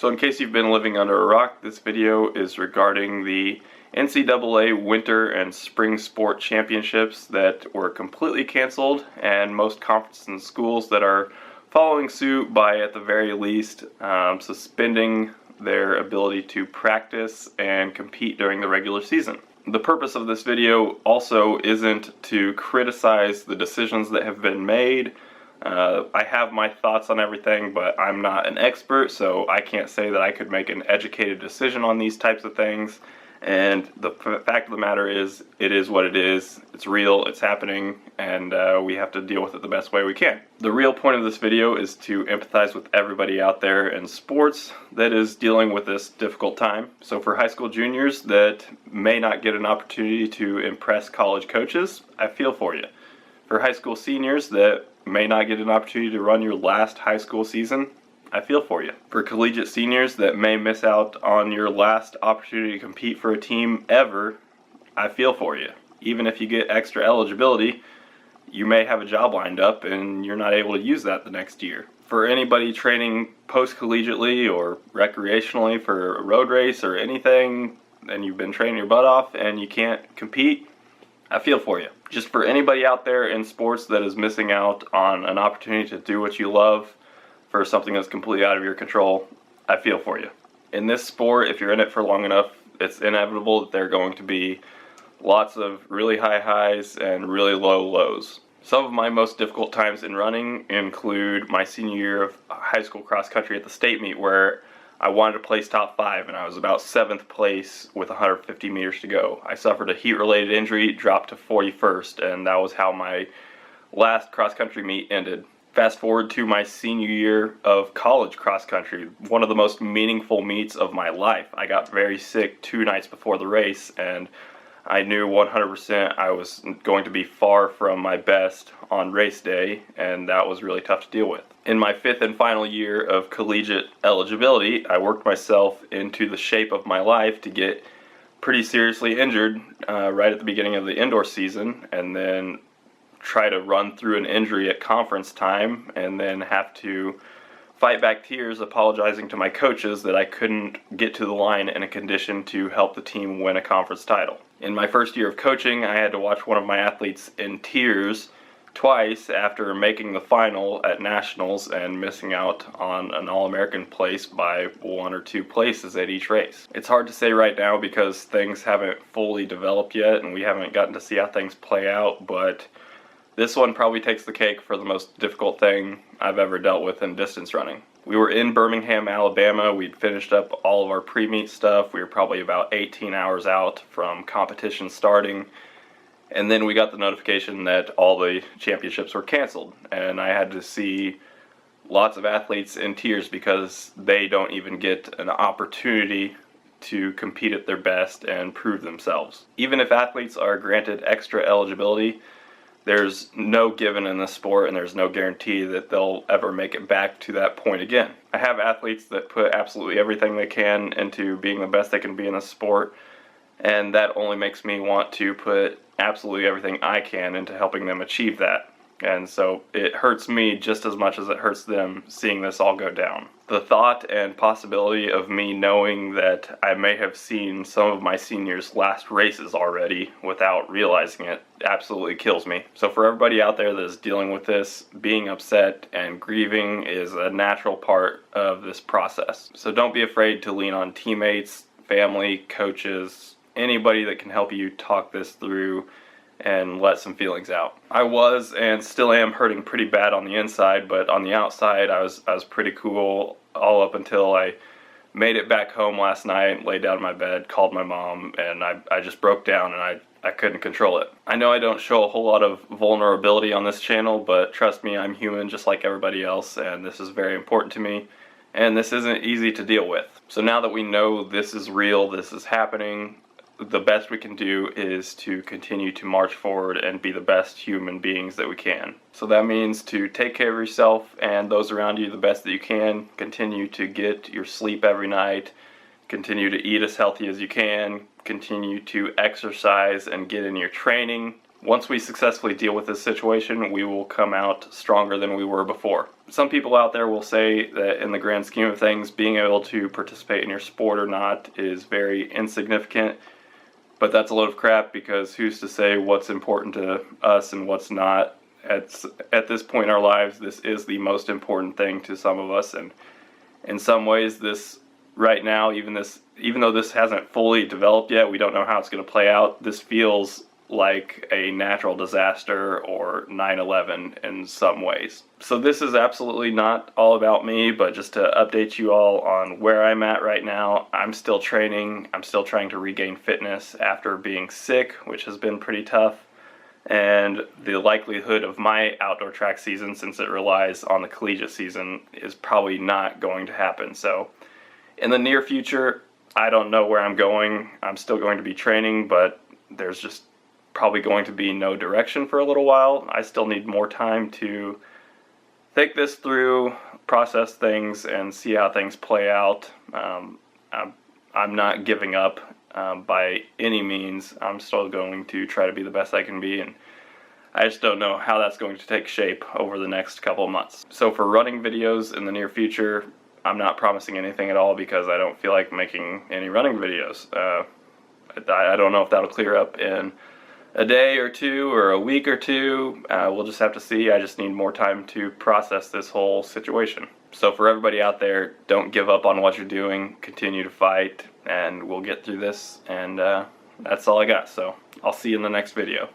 So in case you've been living under a rock, this video is regarding the NCAA Winter and Spring Sport Championships that were completely canceled, and most conferences and schools that are following suit by, at the very least, suspending their ability to practice and compete during the regular season. The purpose of this video also isn't to criticize the decisions that have been made. I have my thoughts on everything, but I'm not an expert, so I can't say that I could make an educated decision on these types of things. And the fact of the matter is, it is what it is. It's real, it's happening, and we have to deal with it the best way we can. The real point of this video is to empathize with everybody out there in sports that is dealing with this difficult time. So for high school juniors that may not get an opportunity to impress college coaches, I feel for you. For high school seniors that may not get an opportunity to run your last high school season, I feel for you. For collegiate seniors that may miss out on your last opportunity to compete for a team ever, I feel for you. Even if you get extra eligibility, you may have a job lined up and you're not able to use that the next year. For anybody training post-collegiately or recreationally for a road race or anything, and you've been training your butt off and you can't compete, I feel for you. Just for anybody out there in sports that is missing out on an opportunity to do what you love for something that's completely out of your control, I feel for you. In this sport, if you're in it for long enough, it's inevitable that there are going to be lots of really high highs and really low lows. Some of my most difficult times in running include my senior year of high school cross country at the state meet, where I wanted to place top 5 and I was about 7th place with 150 meters to go. I suffered a heat-related injury, dropped to 41st, and that was how my last cross country meet ended. Fast forward to my senior year of college cross country, one of the most meaningful meets of my life. I got very sick 2 nights before the race, and I knew 100% I was going to be far from my best on race day, and that was really tough to deal with. In my 5th and final year of collegiate eligibility, I worked myself into the shape of my life to get pretty seriously injured right at the beginning of the indoor season, and then try to run through an injury at conference time, and then have to fight back tears apologizing to my coaches that I couldn't get to the line in a condition to help the team win a conference title. In my first year of coaching, I had to watch one of my athletes in tears twice after making the final at nationals and missing out on an All-American place by 1 or 2 places at each race. It's hard to say right now because things haven't fully developed yet and we haven't gotten to see how things play out, but this one probably takes the cake for the most difficult thing I've ever dealt with in distance running. We were in Birmingham, Alabama. We'd finished up all of our pre-meet stuff. We were probably about 18 hours out from competition starting. And then we got the notification that all the championships were canceled. And I had to see lots of athletes in tears because they don't even get an opportunity to compete at their best and prove themselves. Even if athletes are granted extra eligibility, there's no given in this sport, and there's no guarantee that they'll ever make it back to that point again. I have athletes that put absolutely everything they can into being the best they can be in this sport, and that only makes me want to put absolutely everything I can into helping them achieve that. And so it hurts me just as much as it hurts them seeing this all go down. The thought and possibility of me knowing that I may have seen some of my seniors' last races already without realizing it absolutely kills me. So for everybody out there that is dealing with this, being upset and grieving is a natural part of this process. So don't be afraid to lean on teammates, family, coaches, anybody that can help you talk this through and let some feelings out. I was and still am hurting pretty bad on the inside, but on the outside I was pretty cool all up until I made it back home last night, laid down in my bed, called my mom, and I just broke down and I couldn't control it. I know I don't show a whole lot of vulnerability on this channel, but trust me, I'm human just like everybody else, and this is very important to me, and this isn't easy to deal with. So now that we know this is real, this is happening, the best we can do is to continue to march forward and be the best human beings that we can. So that means to take care of yourself and those around you the best that you can, continue to get your sleep every night, continue to eat as healthy as you can, continue to exercise and get in your training, once we successfully deal with this situation, we will come out stronger than we were before. Some people out there will say that in the grand scheme of things, being able to participate in your sport or not is very insignificant, but that's a load of crap, because who's to say what's important to us and what's not? At this point in our lives, this is the most important thing to some of us, and in some ways this right now, even though this hasn't fully developed yet, we don't know how it's going to play out, this feels like a natural disaster or 9/11 in some ways. So this is absolutely not all about me, but just to update you all on where I'm at right now. I'm still training. I'm still trying to regain fitness after being sick, which has been pretty tough. And the likelihood of my outdoor track season, since it relies on the collegiate season, is probably not going to happen. So in the near future, I don't know where I'm going. I'm still going to be training, but there's just probably going to be no direction for a little while. I still need more time to think this through, process things, and see how things play out. I'm not giving up by any means. I'm still going to try to be the best I can be, and I just don't know how that's going to take shape over the next couple of months. So for running videos in the near future, I'm not promising anything at all, because I don't feel like making any running videos. I don't know if that'll clear up in a day or two or a week or two. We'll just have to see. I just need more time to process this whole situation. So for everybody out there, don't give up on what you're doing. Continue to fight, and we'll get through this. And that's all I got. So I'll see you in the next video.